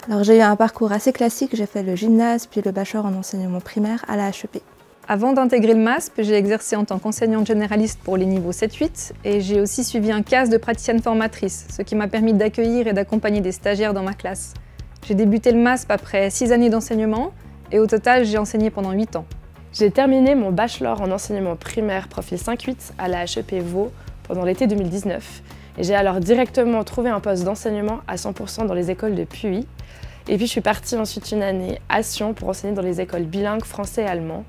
Alors j'ai eu un parcours assez classique, j'ai fait le gymnase puis le bachelor en enseignement primaire à la HEP. Avant d'intégrer le MASP, j'ai exercé en tant qu'enseignante généraliste pour les niveaux 7-8 et j'ai aussi suivi un CAS de praticienne formatrice, ce qui m'a permis d'accueillir et d'accompagner des stagiaires dans ma classe. J'ai débuté le MASP après 6 années d'enseignement et au total, j'ai enseigné pendant 8 ans. J'ai terminé mon bachelor en enseignement primaire profil 5-8 à la HEP Vaud pendant l'été 2019 et j'ai alors directement trouvé un poste d'enseignement à 100% dans les écoles de Puy. Et puis je suis partie ensuite une année à Sion pour enseigner dans les écoles bilingues français et allemand.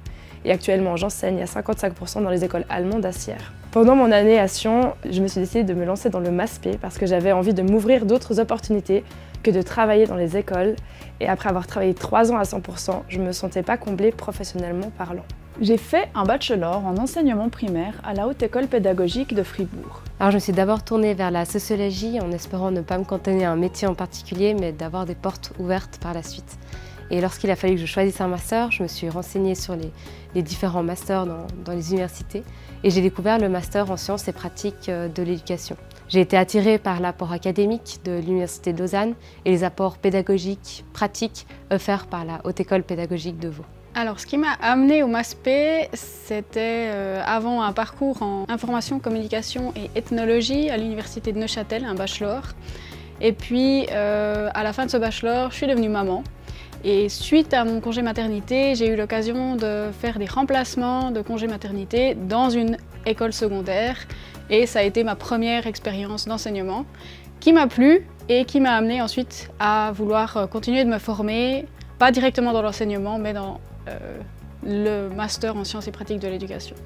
Et actuellement, j'enseigne à 55% dans les écoles allemandes à Sierre. Pendant mon année à Sion, je me suis décidée de me lancer dans le MASP parce que j'avais envie de m'ouvrir d'autres opportunités que de travailler dans les écoles. Et après avoir travaillé 3 ans à 100%, je ne me sentais pas comblée professionnellement parlant. J'ai fait un bachelor en enseignement primaire à la Haute École Pédagogique de Fribourg. Alors je me suis d'abord tournée vers la sociologie en espérant ne pas me cantonner à un métier en particulier, mais d'avoir des portes ouvertes par la suite. Et lorsqu'il a fallu que je choisisse un master, je me suis renseignée sur les différents masters dans les universités et j'ai découvert le master en sciences et pratiques de l'éducation. J'ai été attirée par l'apport académique de l'Université de Lausanne et les apports pédagogiques, pratiques offerts par la Haute École Pédagogique de Vaud. Alors, ce qui m'a amenée au MASP, c'était avant un parcours en information, communication et ethnologie à l'Université de Neuchâtel, un bachelor. Et puis, à la fin de ce bachelor, je suis devenue maman. Et suite à mon congé maternité, j'ai eu l'occasion de faire des remplacements de congé maternité dans une école secondaire. Et ça a été ma première expérience d'enseignement qui m'a plu et qui m'a amenée ensuite à vouloir continuer de me former, pas directement dans l'enseignement, mais dans le master en sciences et pratiques de l'éducation.